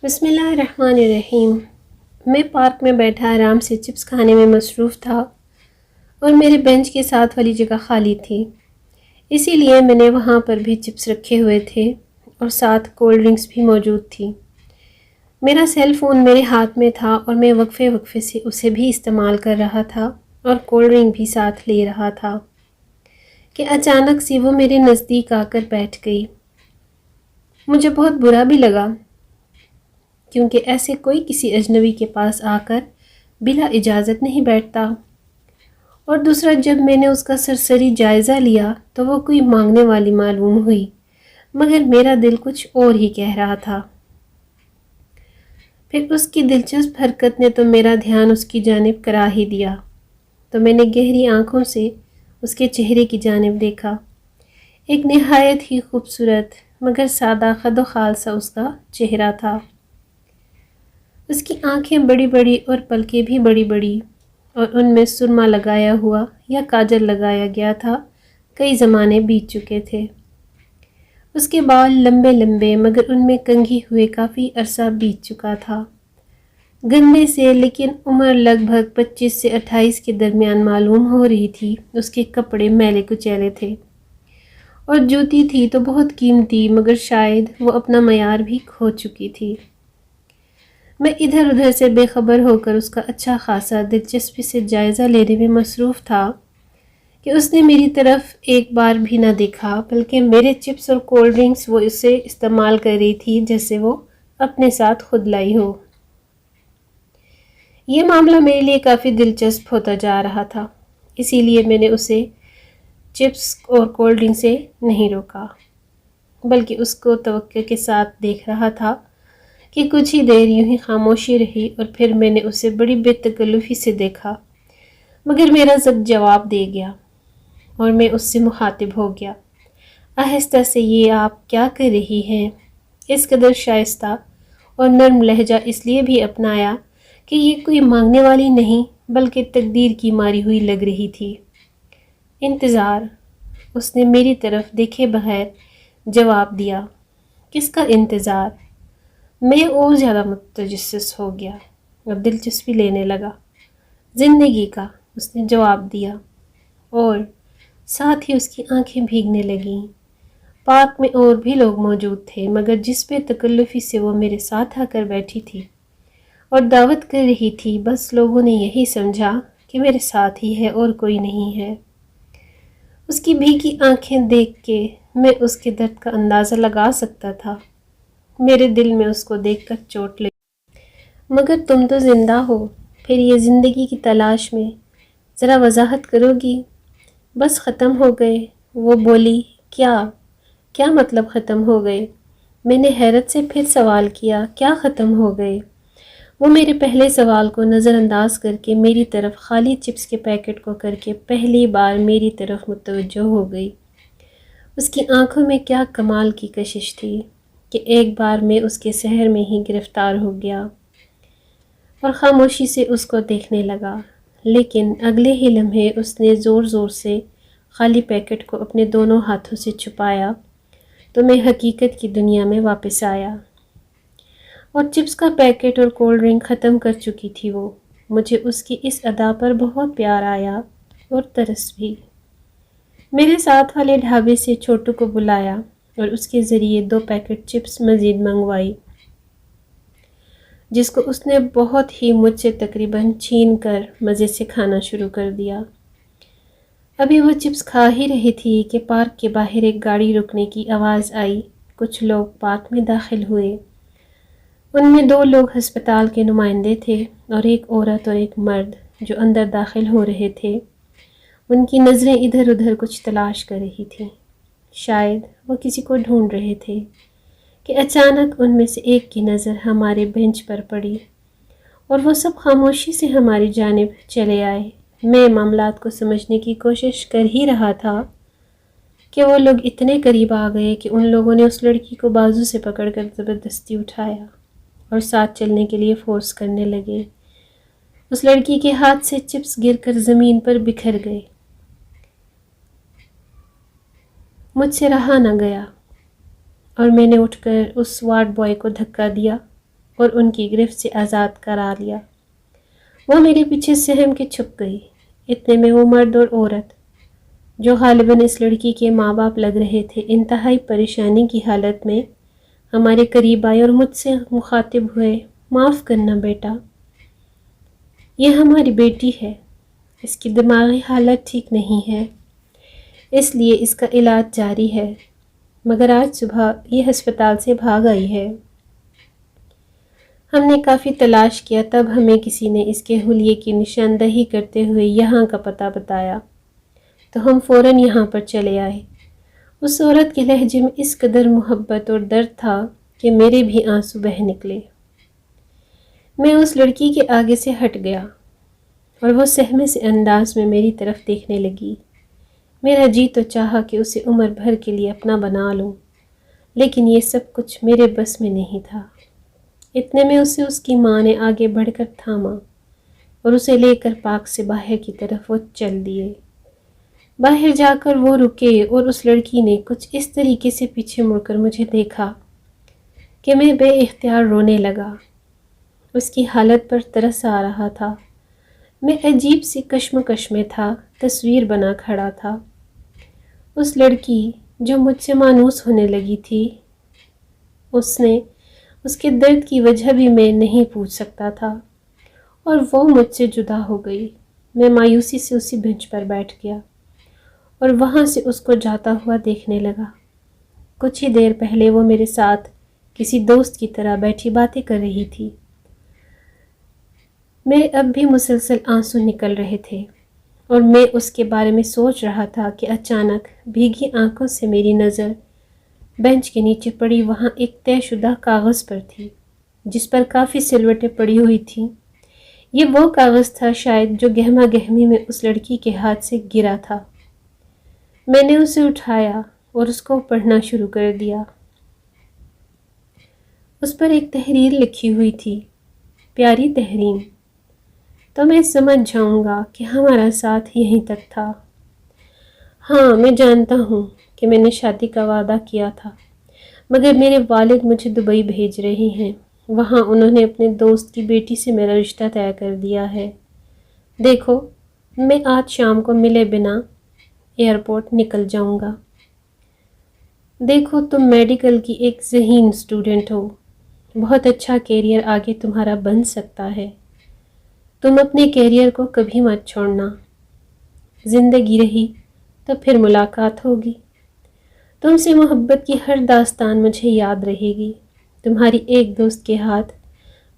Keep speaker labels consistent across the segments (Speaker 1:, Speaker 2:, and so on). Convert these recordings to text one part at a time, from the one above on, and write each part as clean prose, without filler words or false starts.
Speaker 1: بسم اللہ الرحمن الرحیم۔ میں پارک میں بیٹھا آرام سے چپس کھانے میں مصروف تھا اور میرے بینچ کے ساتھ والی جگہ خالی تھی، اسی لیے میں نے وہاں پر بھی چپس رکھے ہوئے تھے اور ساتھ کولڈ ڈرنکس بھی موجود تھی۔ میرا سیل فون میرے ہاتھ میں تھا اور میں وقفے وقفے سے اسے بھی استعمال کر رہا تھا اور کولڈ ڈرنک بھی ساتھ لے رہا تھا کہ اچانک سے وہ میرے نزدیک آ کر بیٹھ گئی۔ مجھے بہت برا بھی لگا، کیونکہ ایسے کوئی کسی اجنبی کے پاس آ کر بلا اجازت نہیں بیٹھتا، اور دوسرا جب میں نے اس کا سرسری جائزہ لیا تو وہ کوئی مانگنے والی معلوم ہوئی، مگر میرا دل کچھ اور ہی کہہ رہا تھا۔ پھر اس کی دلچسپ حرکت نے تو میرا دھیان اس کی جانب کرا ہی دیا، تو میں نے گہری آنکھوں سے اس کے چہرے کی جانب دیکھا۔ ایک نہایت ہی خوبصورت مگر سادہ خد و خال سا اس کا چہرہ تھا۔ اس کی آنکھیں بڑی بڑی اور پلکیں بھی بڑی بڑی، اور ان میں سرما لگایا ہوا یا کاجل لگایا گیا تھا، کئی زمانے بیت چکے تھے۔ اس کے بال لمبے لمبے مگر ان میں کنگھی ہوئے کافی عرصہ بیت چکا تھا۔ گندے سے لیکن عمر لگ بھگ 25 سے 28 کے درمیان معلوم ہو رہی تھی۔ اس کے کپڑے میلے کچیلے تھے اور جوتی تھی تو بہت قیمتی، مگر شاید وہ اپنا معیار بھی کھو چکی تھی۔ میں ادھر ادھر سے بے خبر ہو کر اس کا اچھا خاصا دلچسپی سے جائزہ لینے میں مصروف تھا کہ اس نے میری طرف ایک بار بھی نہ دیکھا، بلکہ میرے چپس اور کولڈ ڈرنکس وہ اسے استعمال کر رہی تھی جیسے وہ اپنے ساتھ خود لائی ہو۔ یہ معاملہ میرے لیے کافی دلچسپ ہوتا جا رہا تھا، اسی لیے میں نے اسے چپس اور کولڈ ڈرنک سے نہیں روکا، بلکہ اس کو توقع کے ساتھ دیکھ رہا تھا کہ کچھ ہی دیر یوں ہی خاموشی رہی، اور پھر میں نے اسے بڑی بے تکلفی سے دیکھا، مگر میرا ضبط جواب دے گیا اور میں اس سے مخاطب ہو گیا۔ آہستہ سے یہ آپ کیا کر رہی ہیں؟ اس قدر شائستہ اور نرم لہجہ اس لیے بھی اپنایا کہ یہ کوئی مانگنے والی نہیں بلکہ تقدیر کی ماری ہوئی لگ رہی تھی۔ انتظار، اس نے میری طرف دیکھے بغیر جواب دیا۔ کس کا انتظار؟ میں اور زیادہ متجسس ہو گیا اور دلچسپی لینے لگا۔ زندگی کا، اس نے جواب دیا، اور ساتھ ہی اس کی آنکھیں بھیگنے لگیں۔ پارک میں اور بھی لوگ موجود تھے، مگر جس بے تکلفی سے وہ میرے ساتھ آ کر بیٹھی تھی اور دعوت کر رہی تھی، بس لوگوں نے یہی سمجھا کہ میرے ساتھ ہی ہے اور کوئی نہیں ہے۔ اس کی بھیگی آنکھیں دیکھ کے میں اس کے درد کا اندازہ لگا سکتا تھا۔ میرے دل میں اس کو دیکھ کر چوٹ لگی۔ مگر تم تو زندہ ہو، پھر یہ زندگی کی تلاش میں ذرا وضاحت کرو گی؟ بس ختم ہو گئے؟ وہ بولی۔ کیا مطلب ختم ہو گئے؟ میں نے حیرت سے پھر سوال کیا۔ کیا ختم ہو گئے؟ وہ میرے پہلے سوال کو نظر انداز کر کے میری طرف خالی چپس کے پیکٹ کو کر کے پہلی بار میری طرف متوجہ ہو گئی۔ اس کی آنکھوں میں کیا کمال کی کشش تھی کہ ایک بار میں اس کے سحر میں ہی گرفتار ہو گیا اور خاموشی سے اس کو دیکھنے لگا، لیکن اگلے ہی لمحے اس نے زور زور سے خالی پیکٹ کو اپنے دونوں ہاتھوں سے چھپایا، تو میں حقیقت کی دنیا میں واپس آیا اور چپس کا پیکٹ اور کولڈ ڈرنک ختم کر چکی تھی وہ۔ مجھے اس کی اس ادا پر بہت پیار آیا اور ترس بھی۔ میرے ساتھ والے ڈھابے سے چھوٹو کو بلایا اور اس کے ذریعے 2 پیکٹ چپس مزید منگوائی، جس کو اس نے بہت ہی مجھ سے تقریباً چھین کر مزے سے کھانا شروع کر دیا۔ ابھی وہ چپس کھا ہی رہی تھی کہ پارک کے باہر ایک گاڑی رکنے کی آواز آئی۔ کچھ لوگ پارک میں داخل ہوئے، ان میں 2 لوگ ہسپتال کے نمائندے تھے اور ایک عورت اور ایک مرد جو اندر داخل ہو رہے تھے۔ ان کی نظریں ادھر ادھر کچھ تلاش کر رہی تھیں، شاید وہ کسی کو ڈھونڈ رہے تھے کہ اچانک ان میں سے ایک کی نظر ہمارے بینچ پر پڑی اور وہ سب خاموشی سے ہماری جانب چلے آئے۔ میں معاملات کو سمجھنے کی کوشش کر ہی رہا تھا کہ وہ لوگ اتنے قریب آ گئے کہ ان لوگوں نے اس لڑکی کو بازو سے پکڑ کر زبردستی اٹھایا اور ساتھ چلنے کے لیے فورس کرنے لگے۔ اس لڑکی کے ہاتھ سے چپس گر کر زمین پر بکھر گئے۔ مجھ سے رہا نہ گیا اور میں نے اٹھ کر اس وارڈ بوائے کو دھکا دیا اور ان کی گرفت سے آزاد کرا لیا۔ وہ میرے پیچھے سہم کے چھپ گئی۔ اتنے میں وہ مرد اور عورت جو غالباً اس لڑکی کے ماں باپ لگ رہے تھے، انتہائی پریشانی کی حالت میں ہمارے قریب آئے اور مجھ سے مخاطب ہوئے، معاف کرنا بیٹا، یہ ہماری بیٹی ہے، اس کی دماغی حالت ٹھیک نہیں ہے، اس لیے اس کا علاج جاری ہے، مگر آج صبح یہ ہسپتال سے بھاگ آئی ہے۔ ہم نے کافی تلاش کیا، تب ہمیں کسی نے اس کے حلیے کی نشاندہی کرتے ہوئے یہاں کا پتہ بتایا، تو ہم فوراً یہاں پر چلے آئے۔ اس عورت کے لہجے میں اس قدر محبت اور درد تھا کہ میرے بھی آنسو بہہ نکلے۔ میں اس لڑکی کے آگے سے ہٹ گیا اور وہ سہمے سے انداز میں میری طرف دیکھنے لگی۔ میرا جی تو چاہا کہ اسے عمر بھر کے لیے اپنا بنا لوں، لیکن یہ سب کچھ میرے بس میں نہیں تھا۔ اتنے میں اسے اس کی ماں نے آگے بڑھ کر تھاما اور اسے لے کر پارک سے باہر کی طرف وہ چل دیے۔ باہر جا کر وہ رکے اور اس لڑکی نے کچھ اس طریقے سے پیچھے مڑ کر مجھے دیکھا کہ میں بے اختیار رونے لگا۔ اس کی حالت پر ترس آ رہا تھا۔ میں عجیب سی کشمکش میں تھا، تصویر بنا کھڑا تھا۔ اس لڑکی جو مجھ سے مانوس ہونے لگی تھی، اس کے درد کی وجہ بھی میں نہیں پوچھ سکتا تھا، اور وہ مجھ سے جدا ہو گئی۔ میں مایوسی سے اسی بینچ پر بیٹھ گیا اور وہاں سے اس کو جاتا ہوا دیکھنے لگا۔ کچھ ہی دیر پہلے وہ میرے ساتھ کسی دوست کی طرح بیٹھی باتیں کر رہی تھی۔ میرے اب بھی مسلسل آنسو نکل رہے تھے اور میں اس کے بارے میں سوچ رہا تھا کہ اچانک بھیگی آنکھوں سے میری نظر بینچ کے نیچے پڑی۔ وہاں ایک طے شدہ کاغذ پر تھی جس پر کافی سلوٹیں پڑی ہوئی تھیں۔ یہ وہ کاغذ تھا شاید جو گہما گہمی میں اس لڑکی کے ہاتھ سے گرا تھا۔ میں نے اسے اٹھایا اور اس کو پڑھنا شروع کر دیا۔ اس پر ایک تحریر لکھی ہوئی تھی، پیاری تحریر، تو میں سمجھ جاؤں گا کہ ہمارا ساتھ یہیں تک تھا۔ ہاں، میں جانتا ہوں کہ میں نے شادی کا وعدہ کیا تھا، مگر میرے والد مجھے دبئی بھیج رہے ہیں۔ وہاں انہوں نے اپنے دوست کی بیٹی سے میرا رشتہ طے کر دیا ہے۔ دیکھو، میں آج شام کو ملے بنا ایئرپورٹ نکل جاؤں گا۔ دیکھو، تم میڈیکل کی ایک ذہین اسٹوڈنٹ ہو، بہت اچھا کیریئر آگے تمہارا بن سکتا ہے۔ تم اپنے کیریئر کو کبھی مت چھوڑنا۔ زندگی رہی تو پھر ملاقات ہوگی۔ تم سے محبت کی ہر داستان مجھے یاد رہے گی۔ تمہاری ایک دوست کے ہاتھ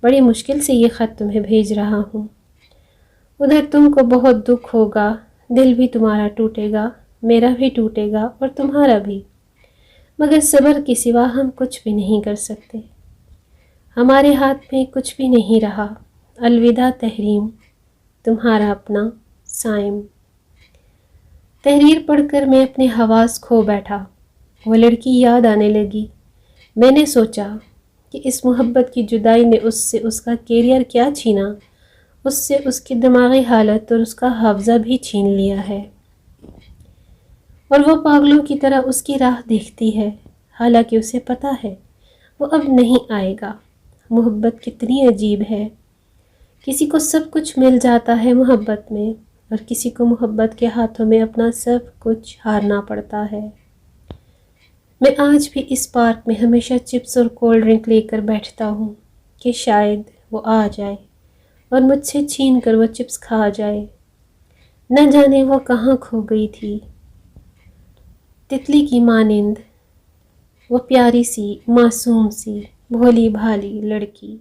Speaker 1: بڑی مشکل سے یہ خط تمہیں بھیج رہا ہوں۔ ادھر تم کو بہت دکھ ہوگا، دل بھی تمہارا ٹوٹے گا، میرا بھی ٹوٹے گا اور تمہارا بھی، مگر صبر کے سوا ہم کچھ بھی نہیں کر سکتے۔ ہمارے ہاتھ میں کچھ بھی نہیں رہا۔ الوداع تحریم، تمہارا اپنا سائم۔ تحریر پڑھ کر میں اپنے حواس کھو بیٹھا۔ وہ لڑکی یاد آنے لگی۔ میں نے سوچا کہ اس محبت کی جدائی نے اس سے اس کا کیریئر کیا چھینا، اس سے اس کی دماغی حالت اور اس کا حافظہ بھی چھین لیا ہے، اور وہ پاگلوں کی طرح اس کی راہ دیکھتی ہے، حالانکہ اسے پتہ ہے وہ اب نہیں آئے گا۔ محبت کتنی عجیب ہے، کسی کو سب کچھ مل جاتا ہے محبت میں، اور کسی کو محبت کے ہاتھوں میں اپنا سب کچھ ہارنا پڑتا ہے۔ میں آج بھی اس پارک میں ہمیشہ چپس اور کولڈ ڈرنک لے کر بیٹھتا ہوں کہ شاید وہ آ جائے اور مجھ سے چھین کر وہ چپس کھا جائے۔ نہ جانے وہ کہاں کھو گئی تھی، تتلی کی مانند، وہ پیاری سی، معصوم سی، بھولی بھالی لڑکی۔